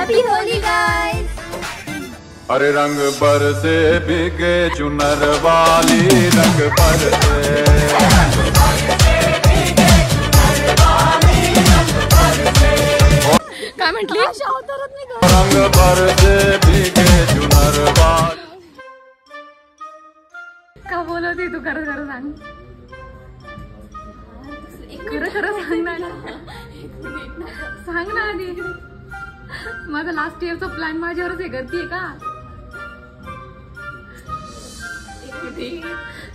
Happy Holy guys. अरे रंग बरसे भीगे चुनर वाली, रंग बरसे काय म्हटली? रंग बरसे भीगे चुनर वाली। का बोलवते तू? खरं खरं सांग, खरं खरं सांग ना, सांग ना आधी. माझा लास्ट इयरचा प्लॅन माझ्यावरच हे करतीये का?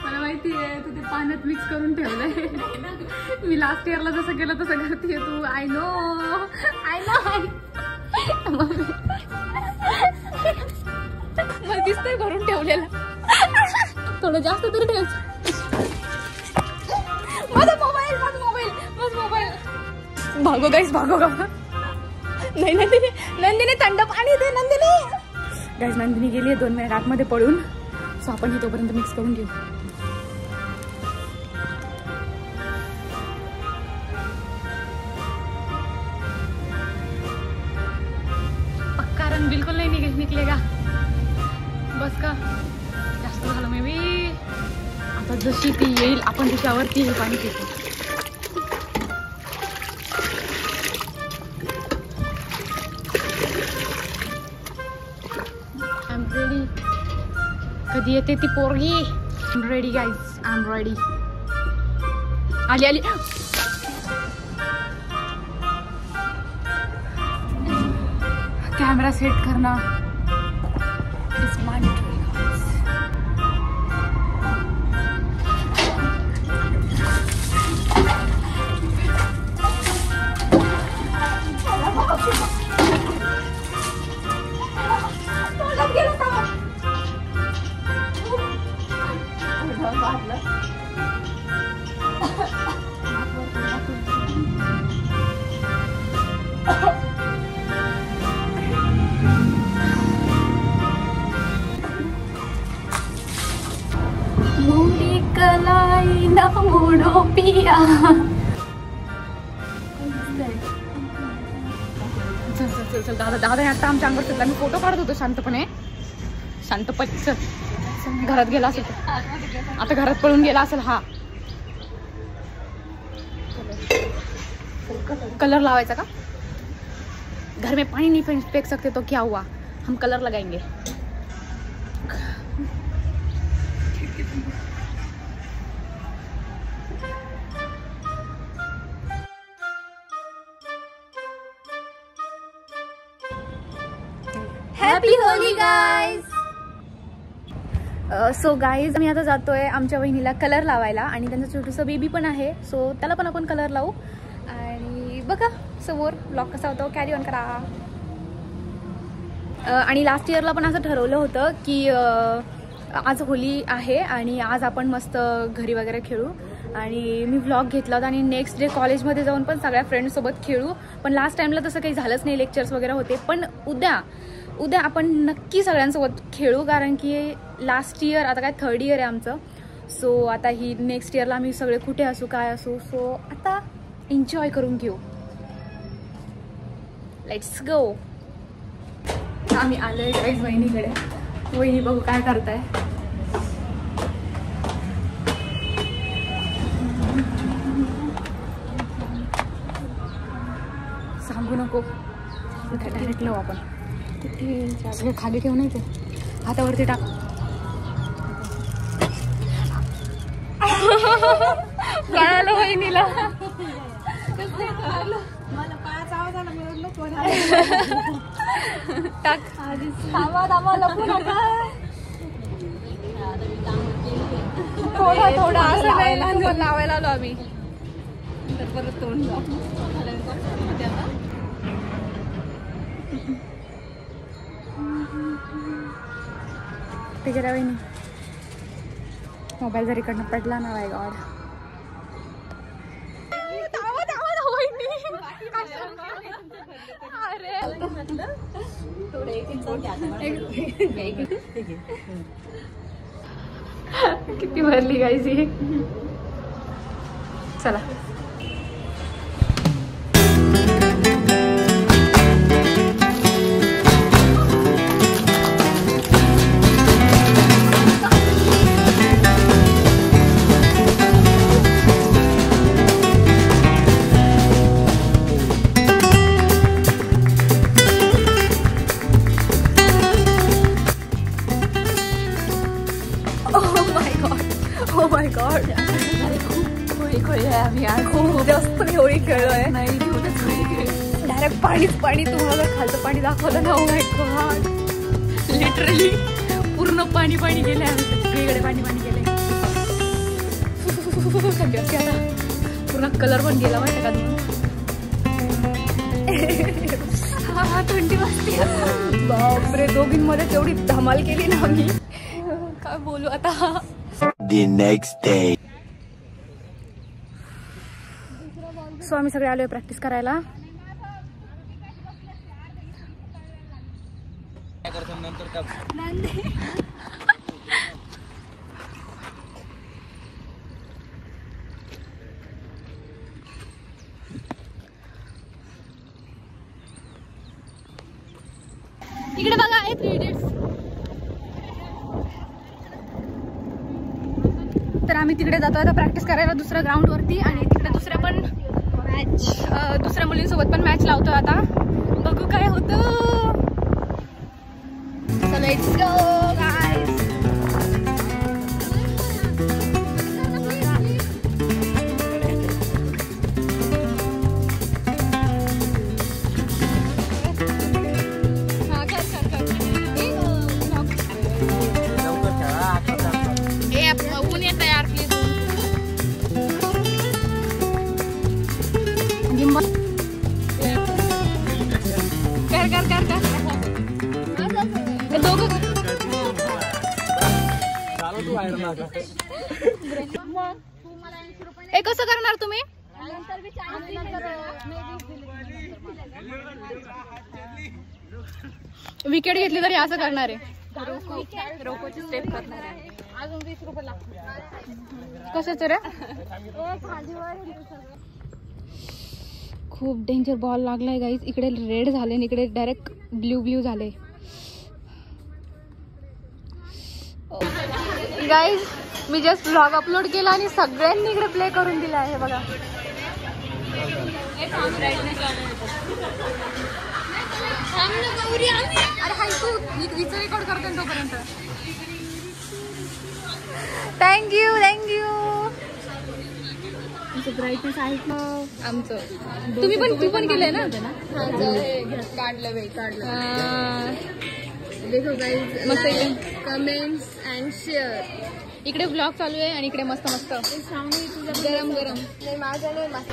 मला माहिती आहे तू ते पाण्यात मिक्स करून ठेवलंय. मी लास्ट इयरला जसं केलं तसं करतीये तू. I know I know. मला दिसतंय भरून ठेवलेलं. थोडं जास्त तरी ठेवायचं. माझा मोबाईल माझा मोबाईल माझा मोबाईल. भागो गाईस भागो गा. नाही नंदिनी नंदिनी थंड पाणी दे नंदिनी. गाईस नंदिनी गेली 2 मिनिट आतमध्ये पडून. सो आपण हे तोपर्यंत मिक्स करून घेऊ. पक्का रंग बिलकुल नाही निकलेगा. बस का जास्त झालं मे बी. आता जशी ती येईल आपण तिच्यावरती हे पाणी पितो. I am ready. कधी येते ती पोरगी? I am ready guys, I am ready. आली आली. कॅमेरा सेट करना इज मॅन्डेटरी गाईज. मुड़ी कलाई ना मोड़ो पिया. चल चल चल चल दादा दादा आता आमच्या अंगावर सुद्धा मी फोटो काढत होतो शांतपणे. शांतपणे चल. घरात गेला असेल आता, घरात पळून गेला असेल हा. कलर लावायचा का? घर में पानी नहीं फेंक सकते तो क्या हुआ, हम कलर लगाएंगे. Happy Holy guys. So guys आम्ही आता जातोय आमच्या वहिनीला कलर लावायला आणि त्यांचं छोटंसं बेबी पण आहे. सो त्याला पण आपण कलर लावू. आणि बघा समोर ब्लॉग कसा होतो. कॅरी ऑन करा. आणि लास्ट इयरला पण असं ठरवलं होतं की आज होली आहे आणि आज आपण मस्त घरी वगैरे खेळू. आणि मी व्लॉग घेतला होता आणि नेक्स्ट डे कॉलेजमध्ये जाऊन पण सगळ्या फ्रेंड्ससोबत खेळू. पण लास्ट टाइमला तसं काही झालंच नाही, लेक्चर्स वगैरे होते. पण उद्या आपण नक्की सगळ्यांसोबत खेळू, कारण की लास्ट इयर आता काय 3rd इयर आहे आमचं. सो आता ही नेक्स्ट इयरला आम्ही सगळे कुठे असू काय असू. सो आता एन्जॉय करून घेऊ. Let's go. आम्ही आलोय काहीच वहिनीकडे. वहिनी बघू काय करताय. सांगू नको, डायरेक्ट लावू आपण. तिथे खाली ठेवू नाही ते, हातावरती टाक. काय आलं वहिनीला? मला पायाचा आवाज आला म्हणून नको टाक. थांबा थांबा नको नका. थोडा असं लावायला आलो आम्ही. परत तोंड ठीक आहे वहिनी. मोबाईल जर इकडनं पडला ना, माय गॉड. किती भरली गाईज ही. चला पाणीच पाणी. तुम्हाला जर खालचं पाणी दाखवलं ना, ओ माय गॉड, लिटरली पूर्ण पाणी पाणी गेलंय. सगळीकडे पाणी पाणी गेलंय. थंडी असते आता. पूर्ण कलर पण गेला माहिती का तुम्ही. हा थंडी वाजते. बापरे, दोघींमध्ये तेवढी धमाल केली ना आम्ही, काय बोलू आता. The next day. सो आम्ही सगळे आलोय प्रॅक्टिस करायला. इकडे बघा, 3 इडियट्स. तर आम्ही तिकडे जातो आता प्रॅक्टिस करायला दुसऱ्या ग्राउंड वरती. आणि तिकडे दुसऱ्या पण मॅच, दुसऱ्या मुलींसोबत पण मॅच लावतो आता. बघू काय होतं. So let's go guys. ऊन येत यार प्लीज. कर कर कर कर. दोघं हे कसं करणार तुम्ही. विकेट घेतली तरी असं करणार आहे. रोकोची स्टेप करणार आहे. अजून 20 रुपये लागतात. कशाच रे. खूप डेंजर बॉल लागलाय गाईज. इकडे रेड झाले आणि इकडे डायरेक्ट ब्ल्यू ब्ल्यू झाले. गाईज मी जस्ट व्लॉग अपलोड केला आणि सगळ्यांनी इकडे प्ले करून दिला आहे बघा. अरे हाय तू हिचं रेकॉर्ड करते तोपर्यंत. Thank you thank you. ब्राईटनेस आहे आमचं. तुम्ही पण तू पण केलंय ना. काढलं बाई काढलं. देखो गाईज मस्त कमेंट्स अँड शेअर. इकडे ब्लॉग चालू आहे आणि इकडे मस्त मस्त गरम गरम. नाही माझं नाही मस्त.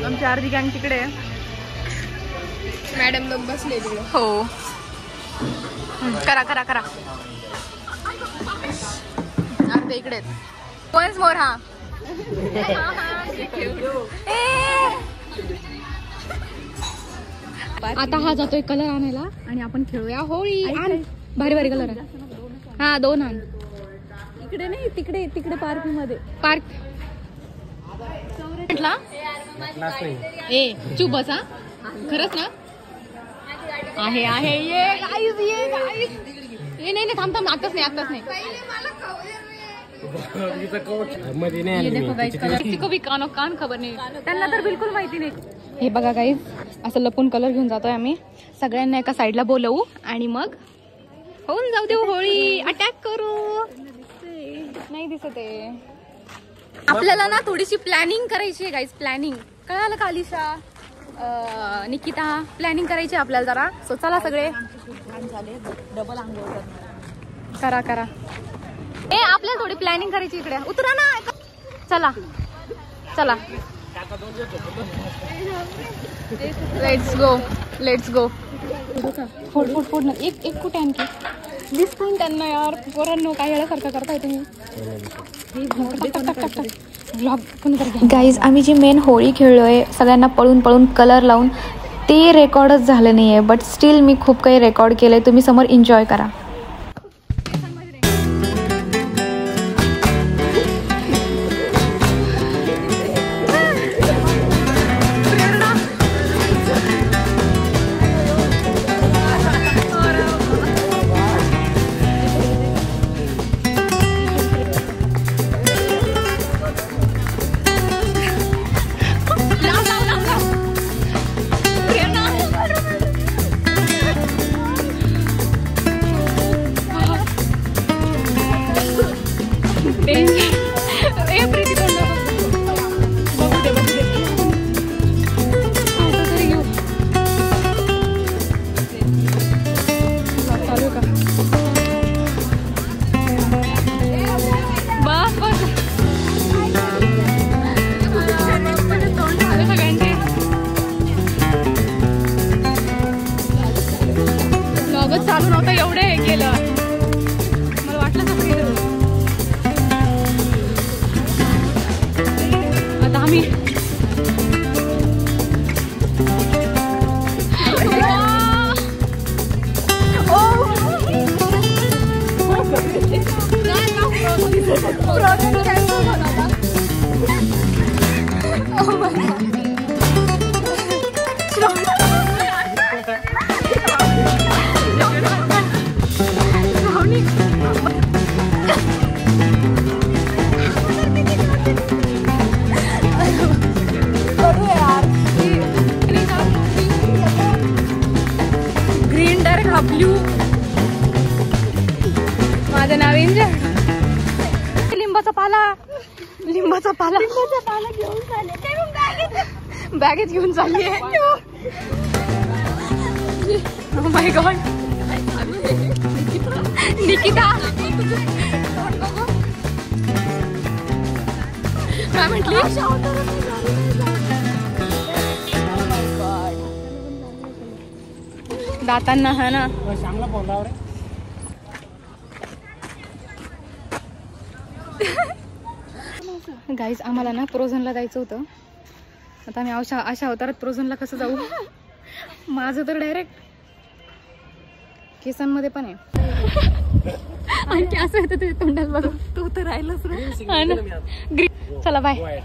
आमची अर्धी गँग तिकडे. मॅडम लोक बसले तिकडे. हो करा करा करा. अर्धे इकडे. Once more. हा आता हा जातोय कलर आणायला आणि आपण खेळूया होळी. भारी भारी कलर आहे. हा 2 आण. इकडे नाही तिकडे तिकडे पार्क मध्ये. पार्क म्हटला ए चुप बसा. खरंच ना. आहे आहे. ये गाईज ये गाईज. ये नाही नाही थांब थांब. आताच नाही आताच नाही. कान खबर नाही त्यांना तर बिलकुल माहिती नाही. हे बघा गाईज असं लपून कलर घेऊन जातोय आम्ही. सगळ्यांना एका साईडला बोलवू आणि मग होऊन जाऊ देऊ होळी. अटॅक करू. नाही दिसत आहे. आपल्याला ना थोडीशी प्लॅनिंग करायची आहे गाईज. प्लॅनिंग कळालं का अलिशा निकिता. प्लॅनिंग करायची आपल्याला जरा. सो चला सगळे डबल आंघोळ करा करा. ए आपल्याला थोडी प्लॅनिंग करायची. इकडे उतरा ना. चला चला लेट्स गो लेट्स गो. फोड फोड फोड ना. एक एक कुठे आणखी दिसतोय त्यांना यार. पोरांनो काय येण्यासारखं करताय तुम्ही. गाईज आम्ही जी मेन होळी खेळलोय सगळ्यांना पळून पळून कलर लावून ते रेकॉर्डच झालं नाहीये. बट स्टील मी खूप काही रेकॉर्ड केलंय. तुम्ही समोर एन्जॉय करा. ए प्रीती तोंड बघू दे बघू दे. आता तरी घेऊ. चालू का? बस बस. तोंड झाले सगळ्यांचे. ब्लॉगच चालू नव्हता एवढे केलं. मला वाटलं कसं केलं. आता आम्ही ग्रीन डायरेक्ट हा ब्ल्यू. माझं नाव इंजन. लिंबाचा पाला घेऊन चालले. बॅगेत घेऊन चालली आहे. Oh my God. निकिता काय म्हटली? दातांना हा ना. गाईज आम्हाला ना प्रोझनला जायचं होतं. आता आम्ही अशा अवतारात प्रोझनला कसं जाऊ. माझं तर डायरेक्ट केसांमध्ये पण आहे. आणखी असं येतं तुझ्या तोंडात बघ. तू तर राहिलंच ना. चला बाय.